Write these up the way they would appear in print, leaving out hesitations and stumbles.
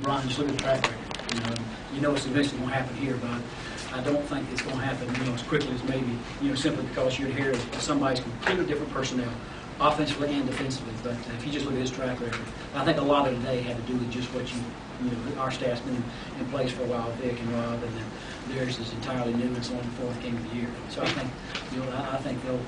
Brian, just look at the track record. You know it's eventually going to happen here, but I don't think it's going to happen, as quickly as maybe, simply because you're here as somebody's completely different personnel, offensively and defensively. But if you just look at his track record, I think a lot of today had to do with just what our staff's been in place for a while, Vic and Rob, and then theirs is entirely new. It's only the fourth game of the year. So I think, I think they'll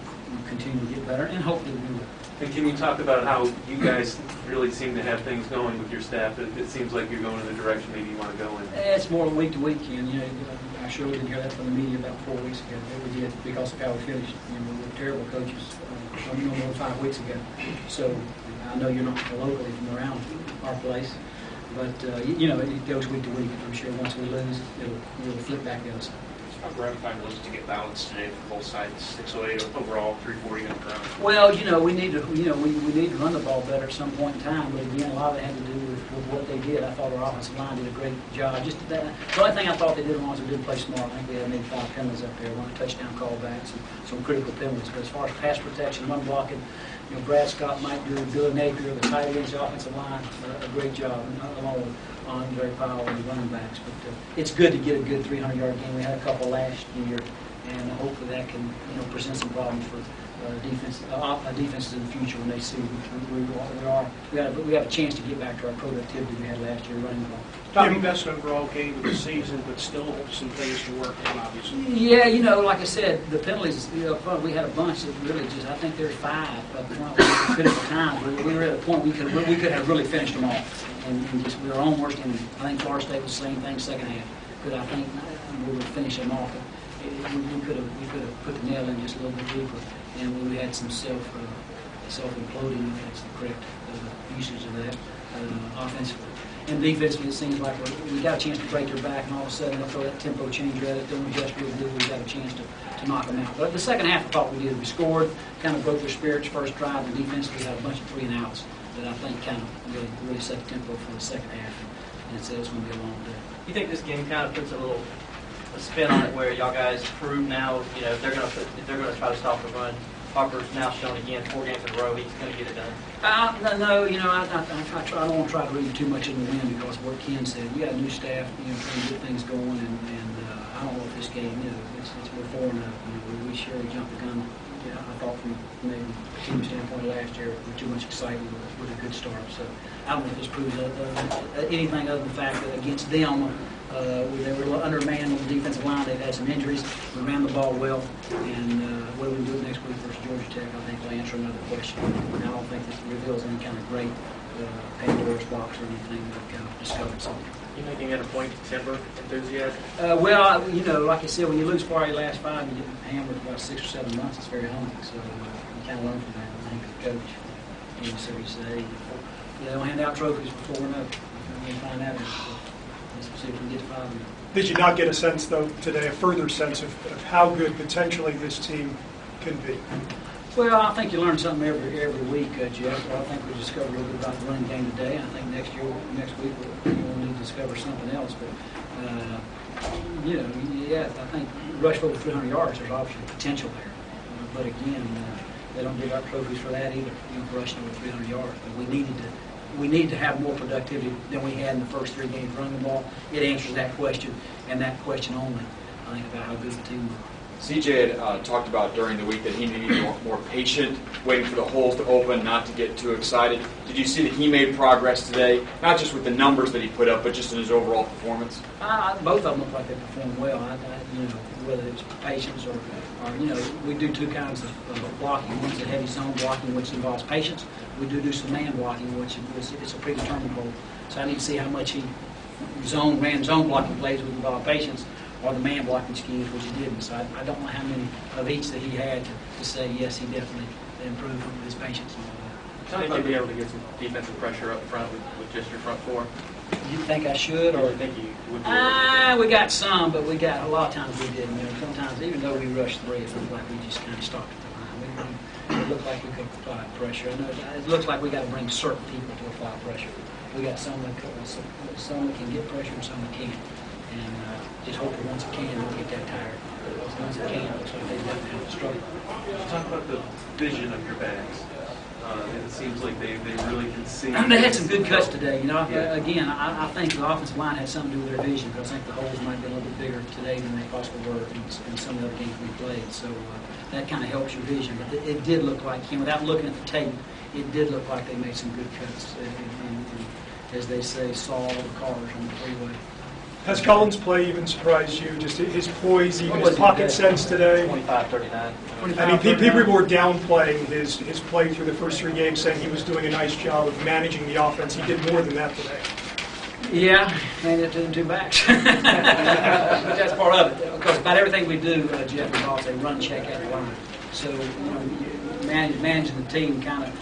continue to get better, and hopefully we will. And can you talk about how you guys really seem to have things going with your staff? It seems like you're going in the direction maybe you want to go in. It's more week to week, and I sure didn't hear that from the media about 4 weeks ago. We did because of how we finished. We were terrible coaches no more than 5 weeks ago. So I know you're not locally from around our place, but it goes week to week. I'm sure once we lose, it'll flip back the other side. How gratifying was it to get balance today for both sides? 608 overall, 340 on the ground. Well, we need to we need to run the ball better at some point in time. But again, a lot of it had to do with what they did. I thought our offensive line did a great job. Just that. The only thing I thought they did was they didn't play smart. I think we had maybe 5 penalties up there, 1 touchdown callbacks, some critical penalties. But as far as pass protection, run blocking, Brad Scott might do, Bill Napier, the tight ends, the offensive line, a great job, along with Andre Powell and the running backs. But it's good to get a good 300-yard game. We had a couple last year, and hopefully that can present some problems for defenses in the future when they see we have a chance to get back to our productivity we had last year running the ball. Tommy, best overall game of the season, but still some things to work on, obviously. Yeah, like I said, the penalties, we had a bunch that really I think there's 5 up front at critical times. We were at a point we could have really finished them off. And just we were on worst inning. I think Florida State was the same thing second half. Because I think we would finish them off. We could have put the nail in just a little bit deeper, and we had some self-imploding. That's the correct usage of that offensively. And defensively, it seems like we got a chance to break their back, and all of a sudden they'll throw that tempo changer at it. Don't adjust real good. We got a chance to knock them out. But the second half, I thought we did. We scored, kind of broke their spirits first drive, and defensively had a bunch of 3-and-outs that I think kind of really set the tempo for the second half. And it said it's going to be a long day. You think this game kind of puts a spin on it where y'all guys prove now, if they're going to try to stop the run, Harper's now shown again 4 games in a row he's going to get it done. No, I don't want to try to read too much in the wind because of what Ken said. We got a new staff, trying to get things going, and I don't know if this game, we're 4-0. We surely jumped the gun. I thought from maybe a team standpoint last year, with too much excitement with a good start. So I don't know if this proves anything other than the fact that against them, they were undermanned on the defensive line. They've had some injuries. We ran the ball well, and whether we do it next week versus Georgia Tech, I think will answer another question. And I don't think this reveals any kind of great Pandora's box or anything that kind of discovered something. You making it a point to temper enthusiasm? Well, like I said, when you lose 4 of your last 5, you get hammered for about 6 or 7 months. It's very humbling. So you kind of learn from that. I think the coach, so you say, they don't hand out trophies before we're up. We'll find out. Let's see if we can get to 5. Did you not get a sense, though, today, a further sense of how good potentially this team can be? Well, I think you learn something every week, Jeff. I think we discovered a little bit about the running game today. I think next week we'll need to discover something else. But I think rush for over 300 yards. There's obviously potential there. But again, they don't give out trophies for that either. Rushing over 300 yards. But we needed to have more productivity than we had in the first 3 games running the ball. It answers that question, and that question only, I think, about how good the team was. CJ had talked about during the week that he needed to be more patient, waiting for the holes to open, not to get too excited. Did you see that he made progress today, not just with the numbers that he put up, but just in his overall performance? Both of them look like they performed well. Whether it's patience or we do 2 kinds of blocking. One's a heavy zone blocking, which involves patience. We do some man blocking, which it's a predetermined goal. So I need to see how much he ran zone blocking plays with involve patience, or the man blocking schemes, which he didn't. So I don't know how many of each that he had to say, yes, he definitely improved with his patience. I think you'd be able to get some defensive pressure up front with just your front 4. You think I should? Or I think you would be we got some, but we got a lot of times we didn't. Sometimes, even though we rushed 3, it looked like we just kind of stopped at the line. It looked like we could apply pressure. It looks like we got to bring certain people to apply pressure. We got some that can get pressure and some that can't. And just hope that once it can, we'll get that tired. Once it can, it looks like they definitely have to struggle. Talk about the vision of your backs. It seems like they really can see. They had some good cuts today. You know, again, I think the offensive line had something to do with their vision, because I think the holes might be a little bit bigger today than they possibly were in some of the other games we played. So that kind of helps your vision. But it did look like, without looking at the tape, it did look like they made some good cuts. And as they say, saw all the cars on the freeway. Has Cullen's play even surprised you? Just his poise, even his pocket sense today? 25-39. I mean, people were downplaying his play through the first 3 games, saying he was doing a nice job of managing the offense. He did more than that today. Yeah, and it didn't 2 backs. But that's part of it. Because about everything we do, Jeff, involves a run check at the line. So, managing the team kind of,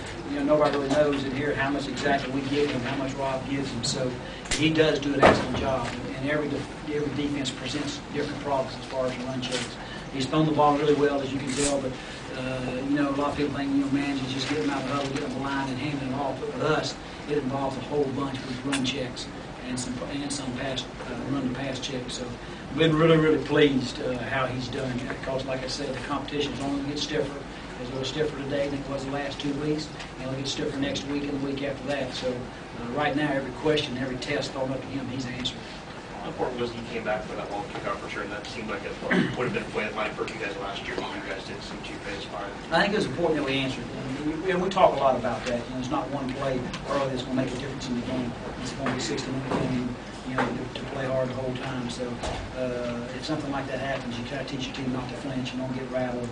nobody really knows in here how much exactly we give him, how much Rob gives him. So he does do an excellent job. And every defense presents different problems as far as run checks. He's thrown the ball really well, as you can tell, but a lot of people think managing just getting out of the huddle, getting on the line, and handing it off. But with us, it involves a whole bunch with run checks and some pass run to pass checks. So we've been really, really pleased how he's done. Because, like I said, the competition is only going to get stiffer. It's a little stiffer today than it was the last 2 weeks, and it'll get stiffer next week and the week after that. So right now, every question, every test thrown up to him, he's answered. How important was he came back for that long kickoff return? That seemed like it would have been a play that might have hurt you guys last year, but you guys didn't seem too phased by it. I think it was important that we answered. And we talk a lot about that. There's not one play early that's going to make a difference in the game. It's going to be 60-minute game, to play hard the whole time. So if something like that happens, you try to teach your team not to flinch and don't get rattled.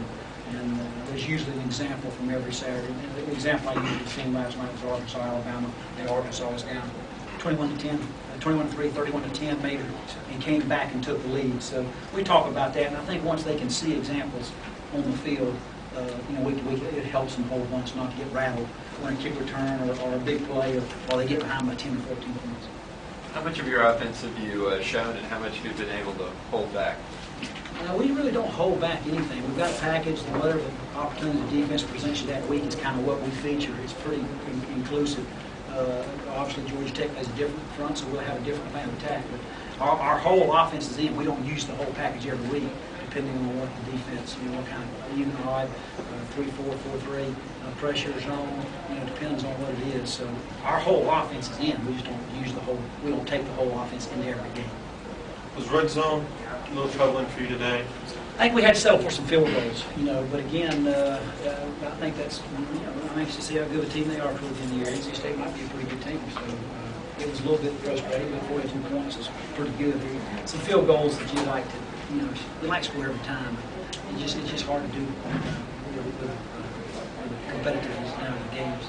And there's usually an example from every Saturday. And the example I usually seen last night was Arkansas, Alabama, and Arkansas was down 21-10, 21-3, 31-10 maybe, and came back and took the lead. So we talk about that, and I think once they can see examples on the field, week to week, it helps them a whole bunch not to get rattled when a kick return or a big play, or while they get behind by 10 or 14 points. How much of your offense have you shown, and how much have you been able to hold back? We really don't hold back anything. We've got a package, and whatever opportunity the defense presents you that week is kind of what we feature. It's pretty inclusive. Obviously, Georgia Tech has a different front, so we'll have a different plan of attack. But our whole offense is in. We don't use the whole package every week, depending on what the defense, what kind of even odd, 3-4, 4-3, pressure zone, depends on what it is. So our whole offense is in. We just don't use the whole. We don't take the whole offense into every game. Was red zone a little troubling for you today? I think we had to settle for some field goals, but again, I think that's, I'm anxious to see how good a team they are towards the end of the year. NC State might be a pretty good team, so it was a little bit frustrating, but 42 points is pretty good. Some field goals that you like to, you like to score every time. It's just hard to do with the competitiveness now in the games.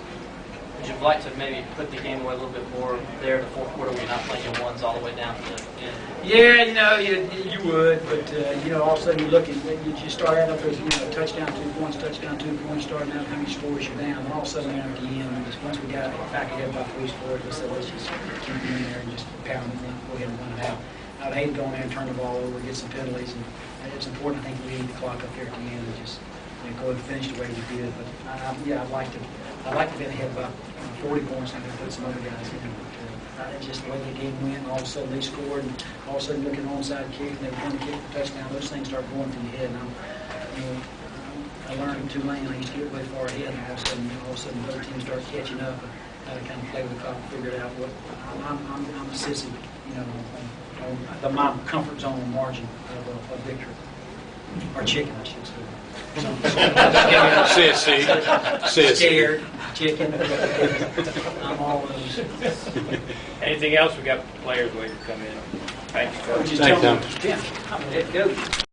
Would you like to maybe put the game away a little bit more there in the fourth quarter when you're not playing your ones all the way down to the end? Yeah, you would, but all of a sudden you look and you just start adding up those, touchdown, 2 points, starting out how many scores you're down, and all of a sudden at the end, just once we got back ahead by 3 scores, we said let's just keep them in there and just pound them, go ahead and run it out. I'd hate to go in there and turn the ball over, get some penalties, and it's important. I think we need the clock up here at the end and just go and finish the way we did. But I'd like to get ahead by 40 points and then put some other guys in. But just the way the game went, and all of a sudden they scored, and all of a sudden you look at an onside kick, and they were going to kick for touchdown. Those things start going through your head. And I learned in Tulane, I used to get way far ahead, and all of a sudden the other teams start catching up, and how to kind of play with the clock and figure it out. I'm a sissy, on my comfort zone margin of a victory. Or chicken, I should say. Sissy. Scared, chicken. I'm all those. Anything else? We got players waiting to come in. Thank you, Coach. Thanks, Tom. Yeah, I'm ready to go.